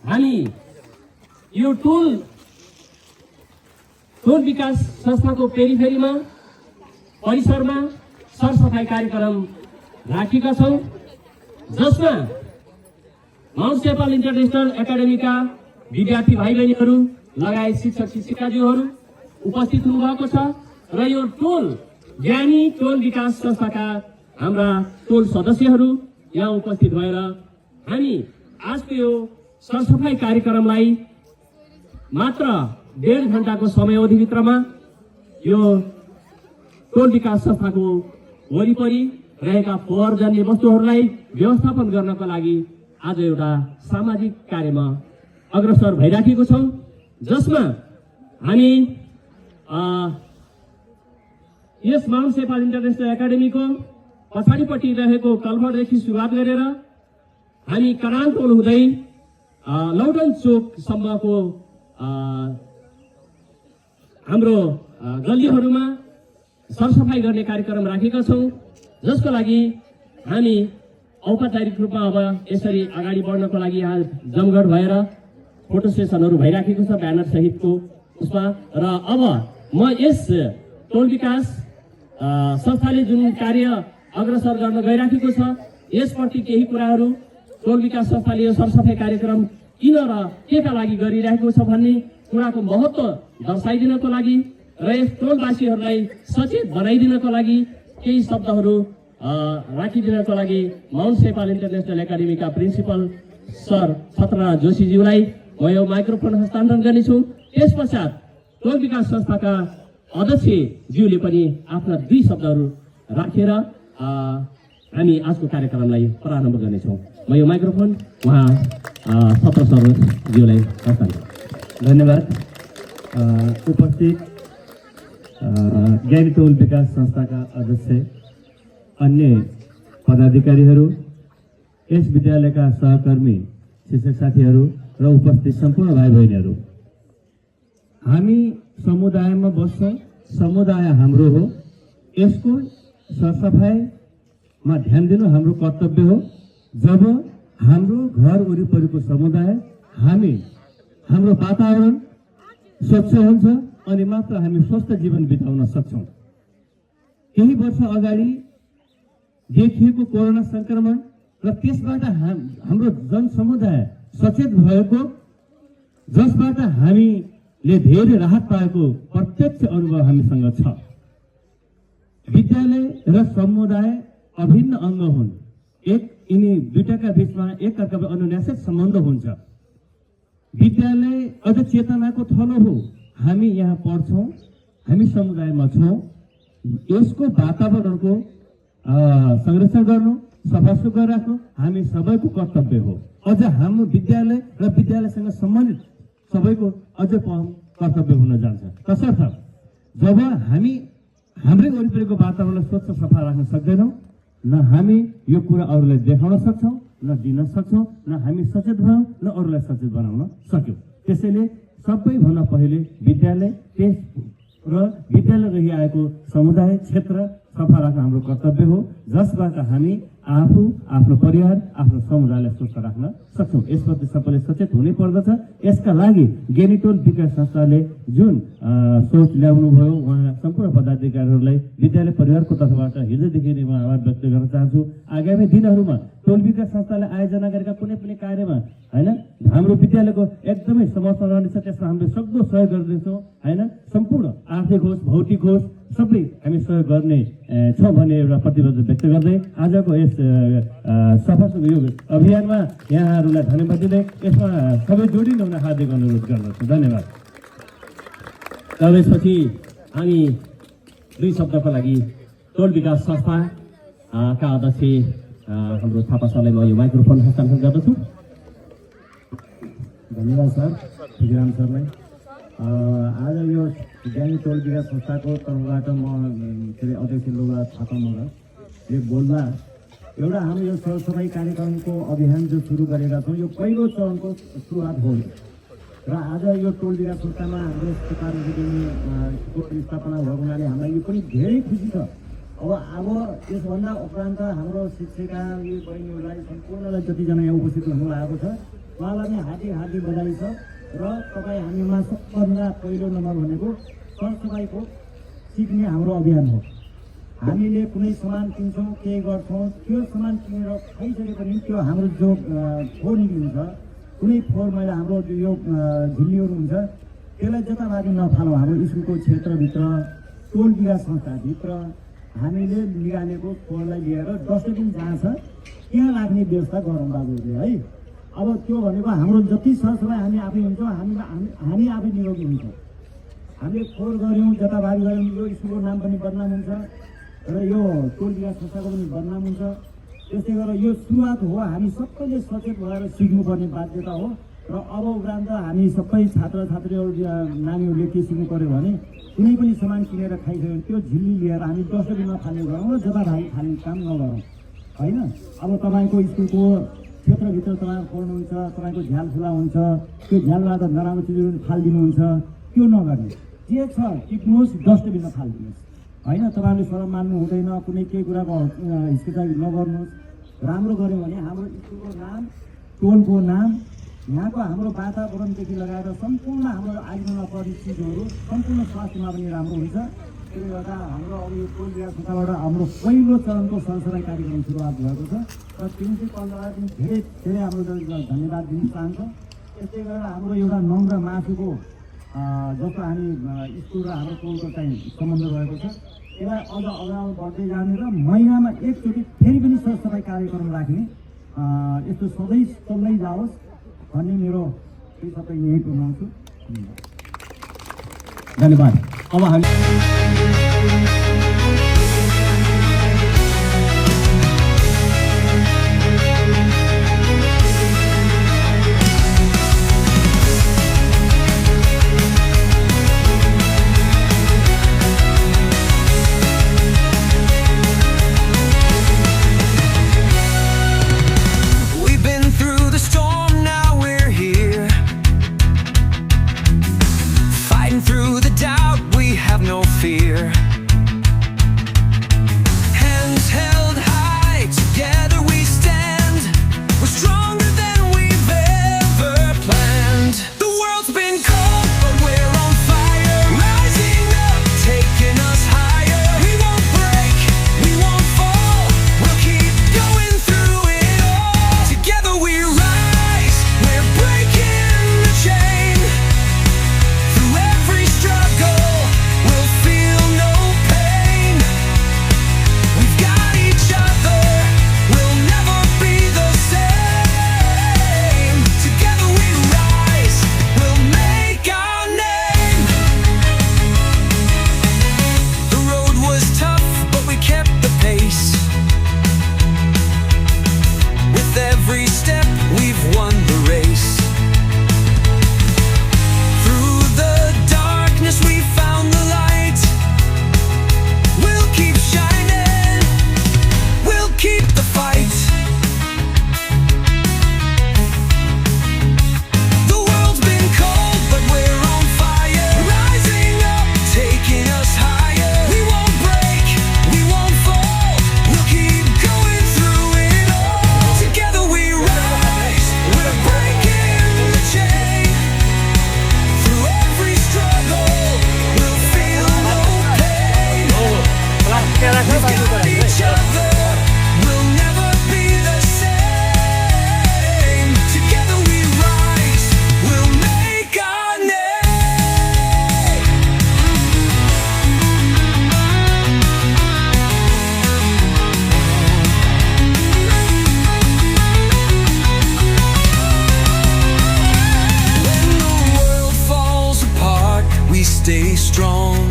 हामी यो टोल विकास संस्थाको पेरिफेरीमा परिसरमा सरसफाई कार्यक्रम राखेका छौं, जसमा माउन्ट सेपाल इन्टरनेशनल एकाडेमीका विद्यार्थी भाइ बहिनीहरू लगायत शिक्षक शिक्षिकाज्यूहरू उपस्थित हुनुभएको छ र यो ज्ञानी टोल विकास संस्थाका हाम्रा टोल सदस्यहरू यहाँ उपस्थित भएर हामी आजको यो सरसफाई कार्यक्रमलाई मात्र 1.5 घण्टाको समयावधिभित्रमा यो टोल विकास संस्थाको वरिपरि रहेका फोहोरजन्य वस्तुहरूलाई व्यवस्थापन गर्नको लागि आज एउटा सामाजिक कार्यमा अग्रसर भइराखेको छौं, जसमा हामी यस माउन्ट सेपाल इन्टरनेशनल एकाडेमीको पछाडिपट्टि रहेको कलभरदेखि सुरुवात गरेर हामी कराङ टोल हुँदै लौटन चोकसम्मको हाम्रो गल्लीहरूमा सरसफाई गर्ने कार्यक्रम राखेका छौं, जसको लागि हामी औपचारिक रूपमा अब यसरी अगाडि बढ्नको लागि यहाँ जमघट भएर फोटो सेसनहरू भइराखेको छ ब्यानर सहितको उसमा। र अब म यस टोल विकास संस्थाले जुन कार्य अग्रसर गर्न गइराखेको छ यसप्रति केही कुराहरू टोल विकास संस्थाले यो सरसफाई कार्यक्रम किन र केका लागि गरिरहेको छ भन्ने कुराको महत्त्व दर्शाइदिनको लागि र यस टोलवासीहरूलाई सचेत बनाइदिनको लागि केही शब्दहरू राखिदिनको लागि Mount sepal international एकाडेमीका principal sir छत्रनारायण जोशीज्यूलाई म यो माइक्रोफोन हस्तान्तरण गर्नेछु। त्यसपश्चात टोल विकास संस्थाका अध्यक्षज्यूले पनि आफ्ना 2 शब्दहरू राखेर हामी आजको कार्यक्रमलाई प्रारम्भ गर्नेछौँ। म यो माइक्रोफोन उहाँ छत्र सरज्यूलाई हस्तान्तरण। धन्यवाद। उपस्थित ज्ञानी टोल विकास संस्थाका अध्यक्ष, अन्य पदाधिकारीहरू, यस विद्यालयका सहकर्मी शिक्षक साथीहरू र उपस्थित सम्पूर्ण भाइ बहिनीहरू, हामी समुदायमा बस्छौँ, समुदाय हाम्रो हो, यसको सरसफाइमा ध्यान दिनु हाम्रो कर्तव्य हो। जब हाम्रो घर वरिपरिको समुदाय हाम्रो वातावरण स्वच्छ हुन्छ अनि मात्र हामी स्वस्थ जीवन बिताउन सक्छौँ। केही वर्ष अगाडि देखिएको कोरोना संक्रमण र त्यसबाट हाम्रो जनसमुदाय सचेत भएको, जसबाट हामीले धेरै राहत पाएको प्रत्यक्ष अनुभव हामीसँग छ। विद्यालय र समुदाय अभिन्न अङ्ग हुन्। यिनी दुईटाका बीचमा एकअर्काको अनुनासिक सम्बन्ध हुन्छ। विद्यालय अझ चेतनाको थलो हो। हामी यहाँ पढ्छौँ, हामी समुदायमा छौँ, यसको वातावरणको संरक्षण गर्नु, सफासुग्घर राख्नु हामी सबैको कर्तव्य हो। अझ हाम्रो विद्यालय र विद्यालयसँग सम्बन्धित सबैको अझ कर्तव्य हुन जान्छ। तसर्थ जब हामी हाम्रै वरिपरिको वातावरणलाई स्वच्छ सफा राख्न सक्दैनौँ, न हामी यो कुरा अरूलाई देखाउन सक्छौँ, न दिन सक्छौँ, न हामी सचेत भयौँ, न अरूलाई सचेत बनाउन सक्यौँ। त्यसैले सबैभन्दा पहिले विद्यालय र विद्यालय रहिआएको समुदाय क्षेत्र सफा राख्न हाम्रो कर्तव्य हो, जसबाट हामी आफू, आफ्नो परिवार, आफ्नो समुदायलाई स्वस्थ राख्न सक्छौँ। यसप्रति सबैले सचेत हुनै पर्दछ। यसका लागि ज्ञानी टोल विकास संस्थाले जुन सोच ल्याउनु भयो, उहाँ सम्पूर्ण पदाधिकारीहरूलाई विद्यालय परिवारको तर्फबाट हृदयदेखि नै म आभार व्यक्त गर्न चाहन्छु। आगामी दिनहरूमा टोल विकास संस्थाले आयोजना गरेका कुनै पनि कार्यमा हाम्रो विद्यालयको एकदमै समर्थन रहनेछ। त्यसमा हामीले सक्दो सहयोग गर्दैछौँ। सम्पूर्ण आर्थिक होस्, भौतिक होस्, सबै हामी सहयोग गर्ने छौँ भन्ने एउटा प्रतिबद्धता व्यक्त गर्दै आजको यस सफासुग्घर यो अभियानमा यहाँहरूलाई धन्यवाद दिँदै यसमा सबै जोडिनु हुन हार्दिक अनुरोध गर्दछु। धन्यवाद। त्यसपछि हामी 2 शब्दको लागि टोल विकास संस्थाका अध्यक्ष हाम्रो थापा सरलाई म यो माइक्रोफोन हस्तान्तरण गर्दछु। धन्यवाद सर, टिकाराम सरलाई। आज यो ज्ञानी टोल विकास संस्थाको तर्फबाट म अध्यक्ष लोकराज थापा मगर यो बोल्दा एउटा हाम्रो यो सरसफाई कार्यक्रमको अभियान जो सुरु गरेका छौँ, यो पहिलो चरणको सुरुवात हो र आज यो टोल विकास संस्थामा हाम्रो स्कुल स्थापना भएको हुनाले हामीलाई यो पनि धेरै खुसी छ। अब यसभन्दा उपरान्त हाम्रो शिक्षिका बहिनीहरूलाई सम्पूर्णलाई जतिजना यहाँ उपस्थित हुनुभएको छ उहाँलाई पनि हार्दिक बधाई छ र तपाईँ हामीमा सबभन्दा पहिलो नम्बर भनेको सरसफाइको सिक्ने हाम्रो अभियान हो। हामीले कुनै सामान किन्छौँ केही गर्छौँ, त्यो सामान किनेर खाइसके पनि त्यो हाम्रो जो फोहोर निक्लिन्छ, कुनै फोहोर मैला हाम्रो यो झिल्लीहरू हुन्छ त्यसलाई जताभावी नफालौँ। हाम्रो स्कुलको क्षेत्रभित्र टोल विकास संस्थाभित्र हामीले निकालेको फोहोरलाई लिएर डस्टबिन जहाँ छ त्यहाँ राख्ने व्यवस्था गरौँ बाबुहरूले है। अब त्यो भनेको हाम्रो जति सरसफाइ हामी आफै हुन्छौँ, हामी आफै निरोगी हुन्छौँ। हामीले फोहोर गऱ्यौँ, जताभावी गऱ्यौँ, यो स्कुलको नाम पनि बदनाम हुन्छ र यो टोल विकास संस्थाको पनि बदनाम हुन्छ। त्यस्तै गरेर यो सुरुवात हो, हामी सबैले सचेत भएर सिक्नुपर्ने बाध्यता हो र अब उपरान्त हामी सबै छात्र छात्रीहरू नानीहरूले के सिक्नु पऱ्यो भने कुनै पनि सामान किनेर खाइसक्यो भने त्यो झिल्ली लिएर हामी डस्टबिनमा फाल्ने गरौँ र जताभावी फाल्ने काम नगरौँ होइन। अब तपाईँको स्कुलको क्षेत्रभित्र तपाईँ पढ्नुहुन्छ, तपाईँको झ्याल खुला हुन्छ, त्यो झ्यालबाट नराम्रो चिजहरू फालिदिनुहुन्छ, त्यो नगर्ने। जे छ टिप्नुहोस्, डस्टबिनमा फालिदिनुहोस् होइन। तपाईँहरूले सरम मान्नु हुँदैन, कुनै केही कुराको हिचकिचाइ नगर्नुहोस्। राम्रो गऱ्यौँ भने हाम्रो स्कुलको नाम, टोलको नाम, यहाँको हाम्रो वातावरणदेखि लगाएर सम्पूर्ण हाम्रो आइमामा पर्ने चिजहरू सम्पूर्ण स्वास्थ्यमा पनि राम्रो हुन्छ। त्यसले गर्दा हाम्रो अब यो टोल विकास संस्थाबाट हाम्रो पहिलो चरणको सरसफाइ कार्यक्रम सुरुवात भएको छ र प्रिन्सिपललाई पनि धेरै धेरै हाम्रो धन्यवाद दिन चाहन्छ। त्यस्तै गरेर हाम्रो एउटा नङ र मासुको जस्तो हामी स्कुल र हाम्रो टोलको चाहिँ सम्बन्ध रहेको छ, यसलाई अझ अगाडि बढ्दै जाने र महिनामा एकचोटि फेरि पनि सरसफाइ कार्यक्रम राख्ने, यस्तो सधैँ चल्दै जाओस् भन्ने मेरो यही सबै यही पुर्याउँछु। धन्यवाद। अब हामी through the doubt, we have no fear. stay strong.